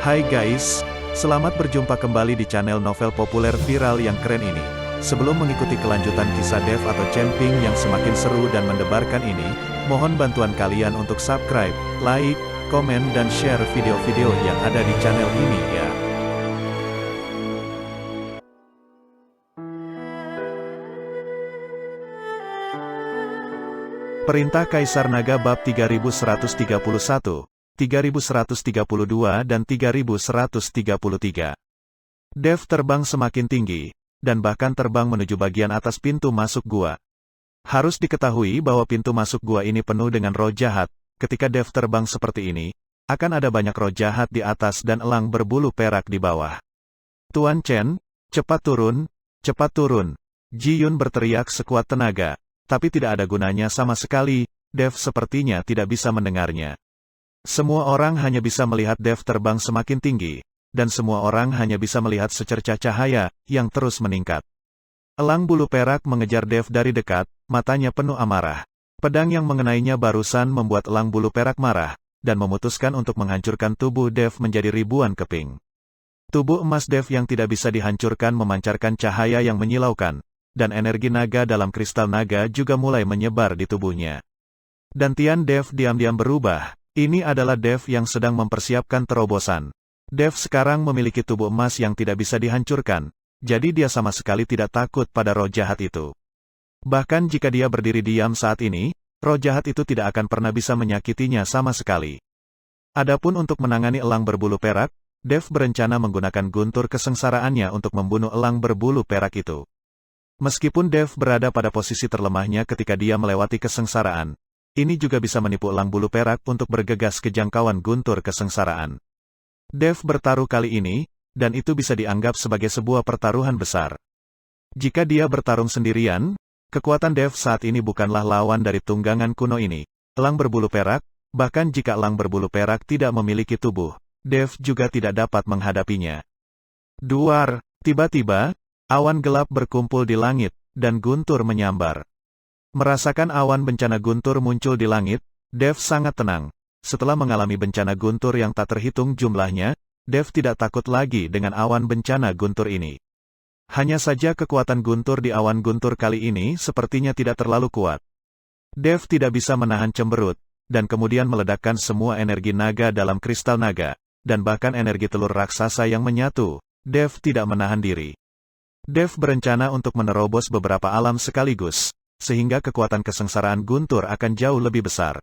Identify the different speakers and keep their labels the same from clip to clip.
Speaker 1: Hai guys, selamat berjumpa kembali di channel novel populer viral yang keren ini. Sebelum mengikuti kelanjutan kisah Dev atau Camping yang semakin seru dan mendebarkan ini, mohon bantuan kalian untuk subscribe, like, komen dan share video-video yang ada di channel ini ya. Perintah Kaisar Naga bab 3131, 3132 dan 3133. Dev terbang semakin tinggi, dan bahkan terbang menuju bagian atas pintu masuk gua. Harus diketahui bahwa pintu masuk gua ini penuh dengan roh jahat. Ketika Dev terbang seperti ini, akan ada banyak roh jahat di atas dan elang berbulu perak di bawah. Tuan Chen, cepat turun, cepat turun. Ji Yun berteriak sekuat tenaga, tapi tidak ada gunanya sama sekali. Dev sepertinya tidak bisa mendengarnya. Semua orang hanya bisa melihat Dev terbang semakin tinggi, dan semua orang hanya bisa melihat secercah cahaya yang terus meningkat. Elang bulu perak mengejar Dev dari dekat, matanya penuh amarah. Pedang yang mengenainya barusan membuat elang bulu perak marah, dan memutuskan untuk menghancurkan tubuh Dev menjadi ribuan keping. Tubuh emas Dev yang tidak bisa dihancurkan memancarkan cahaya yang menyilaukan, dan energi naga dalam kristal naga juga mulai menyebar di tubuhnya. Dantian Dev diam-diam berubah. Ini adalah Dev yang sedang mempersiapkan terobosan. Dev sekarang memiliki tubuh emas yang tidak bisa dihancurkan, jadi dia sama sekali tidak takut pada roh jahat itu. Bahkan jika dia berdiri diam saat ini, roh jahat itu tidak akan pernah bisa menyakitinya sama sekali. Adapun untuk menangani elang berbulu perak, Dev berencana menggunakan guntur kesengsaraannya untuk membunuh elang berbulu perak itu. Meskipun Dev berada pada posisi terlemahnya ketika dia melewati kesengsaraan, ini juga bisa menipu elang bulu perak untuk bergegas ke jangkauan guntur kesengsaraan. Dev bertaruh kali ini, dan itu bisa dianggap sebagai sebuah pertaruhan besar. Jika dia bertarung sendirian, kekuatan Dev saat ini bukanlah lawan dari tunggangan kuno ini, elang berbulu perak. Bahkan jika elang berbulu perak tidak memiliki tubuh, Dev juga tidak dapat menghadapinya. Duar, tiba-tiba, awan gelap berkumpul di langit, dan guntur menyambar. Merasakan awan bencana guntur muncul di langit, Dev sangat tenang. Setelah mengalami bencana guntur yang tak terhitung jumlahnya, Dev tidak takut lagi dengan awan bencana guntur ini. Hanya saja kekuatan guntur di awan guntur kali ini sepertinya tidak terlalu kuat. Dev tidak bisa menahan cemberut, dan kemudian meledakkan semua energi naga dalam kristal naga, dan bahkan energi telur raksasa yang menyatu. Dev tidak menahan diri. Dev berencana untuk menerobos beberapa alam sekaligus, sehingga kekuatan kesengsaraan guntur akan jauh lebih besar.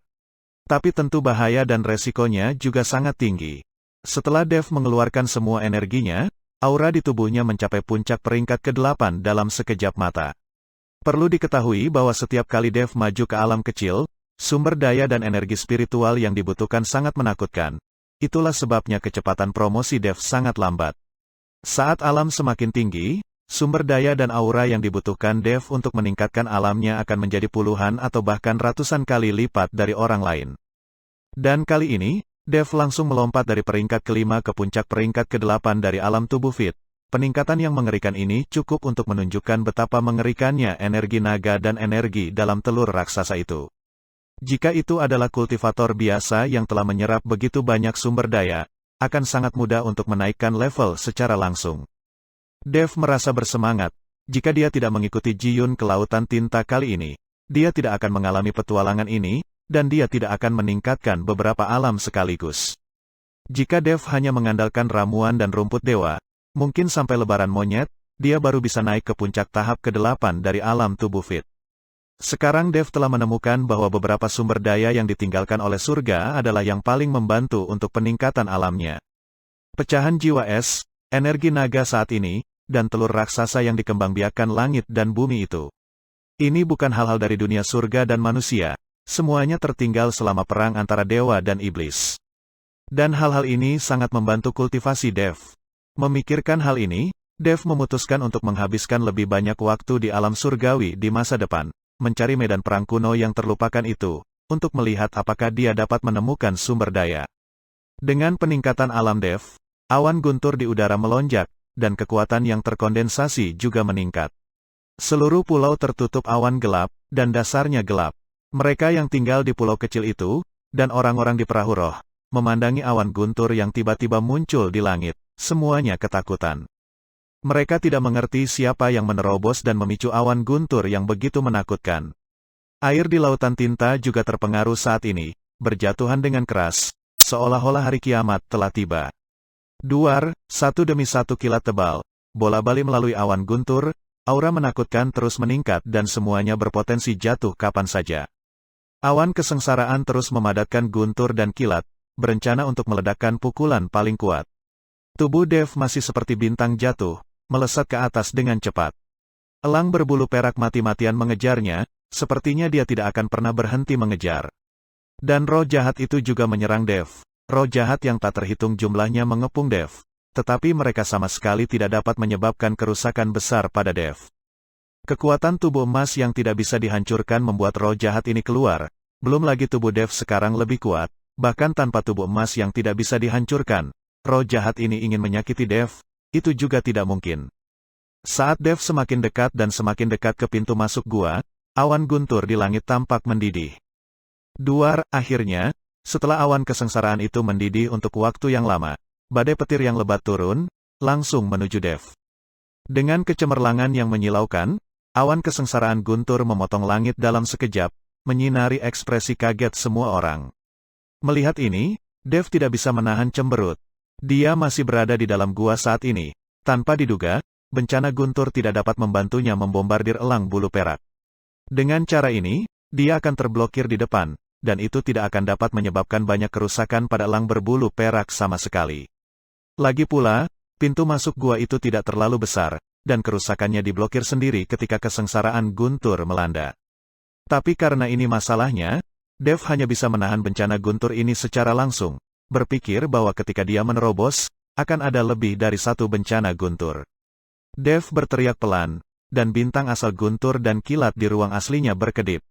Speaker 1: Tapi tentu bahaya dan resikonya juga sangat tinggi. Setelah Dev mengeluarkan semua energinya, aura di tubuhnya mencapai puncak peringkat ke-8 dalam sekejap mata. Perlu diketahui bahwa setiap kali Dev maju ke alam kecil, sumber daya dan energi spiritual yang dibutuhkan sangat menakutkan. Itulah sebabnya kecepatan promosi Dev sangat lambat. Saat alam semakin tinggi, sumber daya dan aura yang dibutuhkan Dev untuk meningkatkan alamnya akan menjadi puluhan atau bahkan ratusan kali lipat dari orang lain. Dan kali ini, Dev langsung melompat dari peringkat ke-5 ke puncak peringkat ke-8 dari alam tubuh Fit. Peningkatan yang mengerikan ini cukup untuk menunjukkan betapa mengerikannya energi naga dan energi dalam telur raksasa itu. Jika itu adalah kultivator biasa yang telah menyerap begitu banyak sumber daya, akan sangat mudah untuk menaikkan level secara langsung. Dev merasa bersemangat. Jika dia tidak mengikuti Ji Yun ke lautan tinta kali ini, dia tidak akan mengalami petualangan ini, dan dia tidak akan meningkatkan beberapa alam sekaligus. Jika Dev hanya mengandalkan ramuan dan rumput dewa, mungkin sampai lebaran monyet, dia baru bisa naik ke puncak tahap ke-8 dari alam tubuh Fit. Sekarang Dev telah menemukan bahwa beberapa sumber daya yang ditinggalkan oleh surga adalah yang paling membantu untuk peningkatan alamnya. Pecahan jiwa es, energi naga saat ini, dan telur raksasa yang dikembangbiakkan langit dan bumi itu. Ini bukan hal-hal dari dunia surga dan manusia, semuanya tertinggal selama perang antara dewa dan iblis. Dan hal-hal ini sangat membantu kultivasi Dev. Memikirkan hal ini, Dev memutuskan untuk menghabiskan lebih banyak waktu di alam surgawi di masa depan, mencari medan perang kuno yang terlupakan itu, untuk melihat apakah dia dapat menemukan sumber daya. Dengan peningkatan alam Dev, awan guntur di udara melonjak, dan kekuatan yang terkondensasi juga meningkat. Seluruh pulau tertutup awan gelap, dan dasarnya gelap. Mereka yang tinggal di pulau kecil itu, dan orang-orang di perahu roh, memandangi awan guntur yang tiba-tiba muncul di langit. Semuanya ketakutan. Mereka tidak mengerti siapa yang menerobos dan memicu awan guntur yang begitu menakutkan. Air di lautan tinta juga terpengaruh saat ini, berjatuhan dengan keras, seolah-olah hari kiamat telah tiba. Duar, satu demi satu kilat tebal, bola-balik melalui awan guntur, aura menakutkan terus meningkat dan semuanya berpotensi jatuh kapan saja. Awan kesengsaraan terus memadatkan guntur dan kilat, berencana untuk meledakkan pukulan paling kuat. Tubuh Dev masih seperti bintang jatuh, melesat ke atas dengan cepat. Elang berbulu perak mati-matian mengejarnya, sepertinya dia tidak akan pernah berhenti mengejar. Dan roh jahat itu juga menyerang Dev. Roh jahat yang tak terhitung jumlahnya mengepung Dev. Tetapi mereka sama sekali tidak dapat menyebabkan kerusakan besar pada Dev. Kekuatan tubuh emas yang tidak bisa dihancurkan membuat roh jahat ini keluar. Belum lagi tubuh Dev sekarang lebih kuat, bahkan tanpa tubuh emas yang tidak bisa dihancurkan. Roh jahat ini ingin menyakiti Dev, itu juga tidak mungkin. Saat Dev semakin dekat dan semakin dekat ke pintu masuk gua, awan guntur di langit tampak mendidih. Duar, akhirnya, setelah awan kesengsaraan itu mendidih untuk waktu yang lama, badai petir yang lebat turun, langsung menuju Dev. Dengan kecemerlangan yang menyilaukan, awan kesengsaraan guntur memotong langit dalam sekejap, menyinari ekspresi kaget semua orang. Melihat ini, Dev tidak bisa menahan cemberut. Dia masih berada di dalam gua saat ini. Tanpa diduga, bencana guntur tidak dapat membantunya membombardir elang bulu perak. Dengan cara ini, dia akan terblokir di depan, dan itu tidak akan dapat menyebabkan banyak kerusakan pada elang berbulu perak sama sekali. Lagi pula, pintu masuk gua itu tidak terlalu besar, dan kerusakannya diblokir sendiri ketika kesengsaraan guntur melanda. Tapi karena ini masalahnya, Dev hanya bisa menahan bencana guntur ini secara langsung, berpikir bahwa ketika dia menerobos, akan ada lebih dari satu bencana guntur. Dev berteriak pelan, dan bintang asal guntur dan kilat di ruang aslinya berkedip.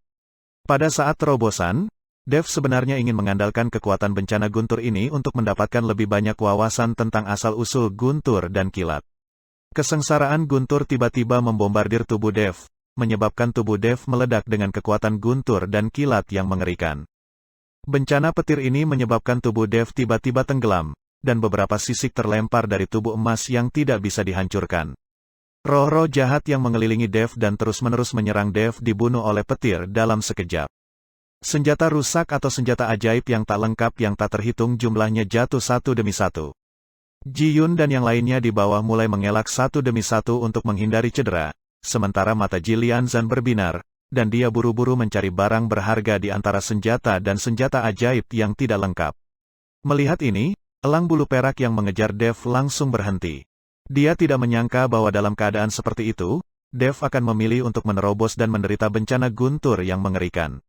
Speaker 1: Pada saat terobosan, Dev sebenarnya ingin mengandalkan kekuatan bencana guntur ini untuk mendapatkan lebih banyak wawasan tentang asal-usul guntur dan kilat. Kesengsaraan guntur tiba-tiba membombardir tubuh Dev, menyebabkan tubuh Dev meledak dengan kekuatan guntur dan kilat yang mengerikan. Bencana petir ini menyebabkan tubuh Dev tiba-tiba tenggelam, dan beberapa sisik terlempar dari tubuh emas yang tidak bisa dihancurkan. Roh-roh jahat yang mengelilingi Dev dan terus-menerus menyerang Dev dibunuh oleh petir dalam sekejap. Senjata rusak atau senjata ajaib yang tak lengkap yang tak terhitung jumlahnya jatuh satu demi satu. Ji Yun dan yang lainnya di bawah mulai mengelak satu demi satu untuk menghindari cedera, sementara mata Ji Lianzan berbinar, dan dia buru-buru mencari barang berharga di antara senjata dan senjata ajaib yang tidak lengkap. Melihat ini, elang bulu perak yang mengejar Dev langsung berhenti. Dia tidak menyangka bahwa dalam keadaan seperti itu, Dev akan memilih untuk menerobos dan menderita bencana guntur yang mengerikan.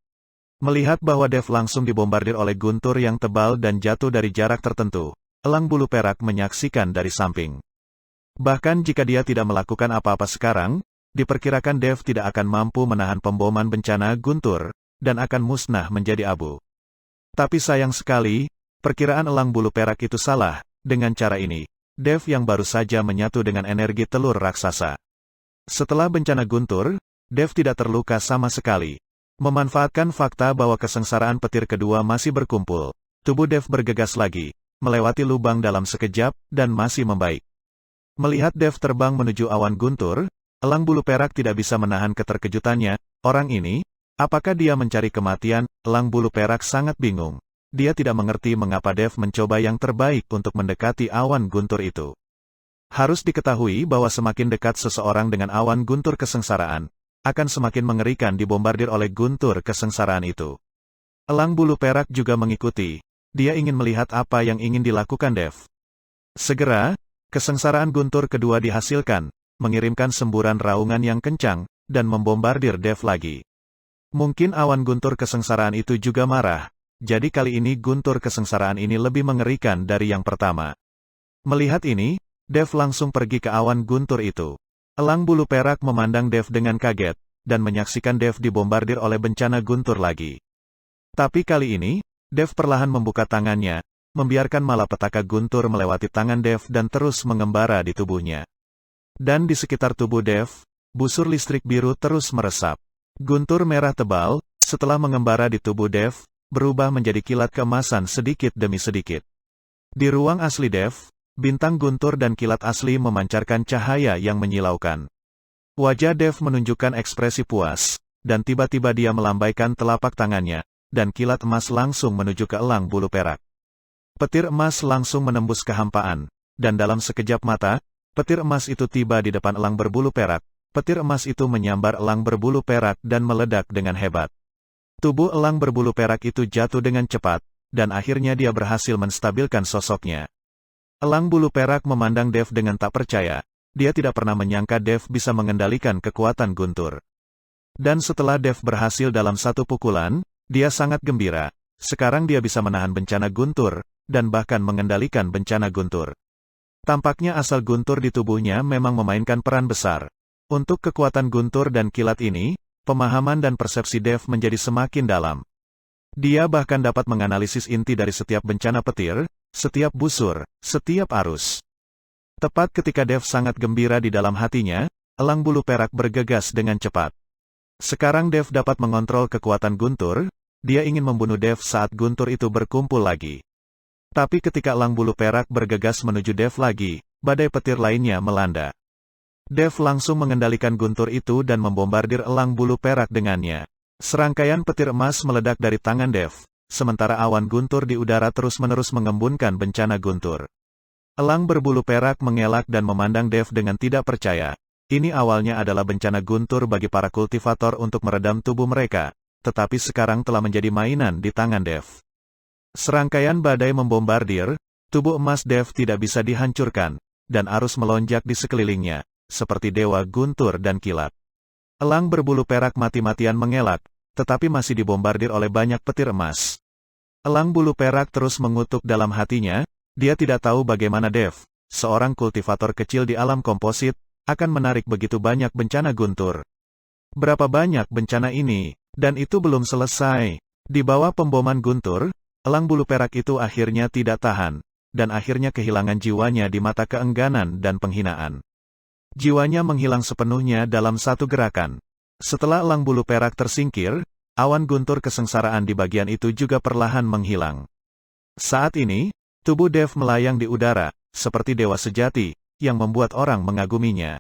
Speaker 1: Melihat bahwa Dev langsung dibombardir oleh guntur yang tebal dan jatuh dari jarak tertentu, elang bulu perak menyaksikan dari samping. Bahkan jika dia tidak melakukan apa-apa sekarang, diperkirakan Dev tidak akan mampu menahan pemboman bencana guntur, dan akan musnah menjadi abu. Tapi sayang sekali, perkiraan elang bulu perak itu salah. Dengan cara ini, Dev yang baru saja menyatu dengan energi telur raksasa. Setelah bencana guntur, Dev tidak terluka sama sekali. Memanfaatkan fakta bahwa kesengsaraan petir kedua masih berkumpul, tubuh Dev bergegas lagi, melewati lubang dalam sekejap, dan masih membaik. Melihat Dev terbang menuju awan guntur, elang bulu perak tidak bisa menahan keterkejutannya. Orang ini, apakah dia mencari kematian? Elang bulu perak sangat bingung. Dia tidak mengerti mengapa Dev mencoba yang terbaik untuk mendekati awan guntur itu. Harus diketahui bahwa semakin dekat seseorang dengan awan guntur kesengsaraan, akan semakin mengerikan dibombardir oleh guntur kesengsaraan itu. Elang bulu perak juga mengikuti. Dia ingin melihat apa yang ingin dilakukan Dev. Segera, kesengsaraan guntur kedua dihasilkan, mengirimkan semburan raungan yang kencang, dan membombardir Dev lagi. Mungkin awan guntur kesengsaraan itu juga marah. Jadi kali ini guntur kesengsaraan ini lebih mengerikan dari yang pertama. Melihat ini, Dev langsung pergi ke awan guntur itu. Elang bulu perak memandang Dev dengan kaget, dan menyaksikan Dev dibombardir oleh bencana guntur lagi. Tapi kali ini, Dev perlahan membuka tangannya, membiarkan malapetaka guntur melewati tangan Dev dan terus mengembara di tubuhnya. Dan di sekitar tubuh Dev, busur listrik biru terus meresap. Guntur merah tebal, setelah mengembara di tubuh Dev, berubah menjadi kilat keemasan sedikit demi sedikit. Di ruang asli Dev, bintang guntur dan kilat asli memancarkan cahaya yang menyilaukan. Wajah Dev menunjukkan ekspresi puas, dan tiba-tiba dia melambaikan telapak tangannya, dan kilat emas langsung menuju ke elang bulu perak. Petir emas langsung menembus kehampaan, dan dalam sekejap mata, petir emas itu tiba di depan elang berbulu perak. Petir emas itu menyambar elang berbulu perak dan meledak dengan hebat. Tubuh elang berbulu perak itu jatuh dengan cepat, dan akhirnya dia berhasil menstabilkan sosoknya. Elang bulu perak memandang Dev dengan tak percaya. Dia tidak pernah menyangka Dev bisa mengendalikan kekuatan guntur. Dan setelah Dev berhasil dalam satu pukulan, dia sangat gembira. Sekarang dia bisa menahan bencana guntur, dan bahkan mengendalikan bencana guntur. Tampaknya asal guntur di tubuhnya memang memainkan peran besar. Untuk kekuatan guntur dan kilat ini, pemahaman dan persepsi Dev menjadi semakin dalam. Dia bahkan dapat menganalisis inti dari setiap bencana petir, setiap busur, setiap arus. Tepat ketika Dev sangat gembira di dalam hatinya, elang bulu perak bergegas dengan cepat. Sekarang Dev dapat mengontrol kekuatan guntur, dia ingin membunuh Dev saat guntur itu berkumpul lagi. Tapi ketika elang bulu perak bergegas menuju Dev lagi, badai petir lainnya melanda. Dev langsung mengendalikan guntur itu dan membombardir elang bulu perak dengannya. Serangkaian petir emas meledak dari tangan Dev, sementara awan guntur di udara terus-menerus mengembunkan bencana guntur. Elang berbulu perak mengelak dan memandang Dev dengan tidak percaya. Ini awalnya adalah bencana guntur bagi para kultivator untuk meredam tubuh mereka, tetapi sekarang telah menjadi mainan di tangan Dev. Serangkaian badai membombardir, tubuh emas Dev tidak bisa dihancurkan, dan arus melonjak di sekelilingnya, seperti dewa guntur dan kilat. Elang berbulu perak mati-matian mengelak, tetapi masih dibombardir oleh banyak petir emas. Elang bulu perak terus mengutuk dalam hatinya, dia tidak tahu bagaimana Dev, seorang kultivator kecil di alam komposit, akan menarik begitu banyak bencana guntur. Berapa banyak bencana ini, dan itu belum selesai. Di bawah pemboman guntur, elang bulu perak itu akhirnya tidak tahan, dan akhirnya kehilangan jiwanya di mata keengganan dan penghinaan. Jiwanya menghilang sepenuhnya dalam satu gerakan. Setelah elang bulu perak tersingkir, awan guntur kesengsaraan di bagian itu juga perlahan menghilang. Saat ini, tubuh Dev melayang di udara, seperti dewa sejati, yang membuat orang mengaguminya.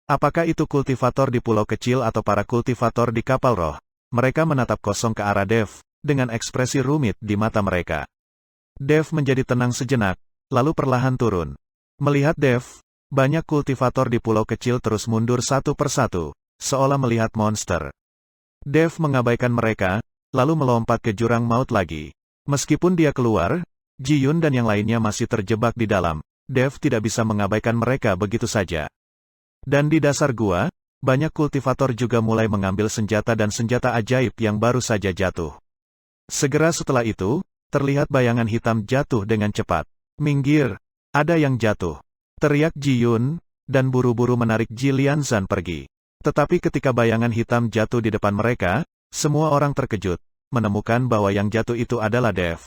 Speaker 1: Apakah itu kultivator di pulau kecil atau para kultivator di kapal roh? Mereka menatap kosong ke arah Dev, dengan ekspresi rumit di mata mereka. Dev menjadi tenang sejenak, lalu perlahan turun. Melihat Dev, banyak kultivator di pulau kecil terus mundur satu persatu, seolah melihat monster. Dev mengabaikan mereka, lalu melompat ke jurang maut lagi. Meskipun dia keluar, Ji Yun dan yang lainnya masih terjebak di dalam. Dev tidak bisa mengabaikan mereka begitu saja. Dan di dasar gua, banyak kultivator juga mulai mengambil senjata dan senjata ajaib yang baru saja jatuh. Segera setelah itu, terlihat bayangan hitam jatuh dengan cepat. "Minggir, ada yang jatuh!" teriak Ji Yun, dan buru-buru menarik Ji Lianzan pergi. Tetapi ketika bayangan hitam jatuh di depan mereka, semua orang terkejut, menemukan bahwa yang jatuh itu adalah Dev.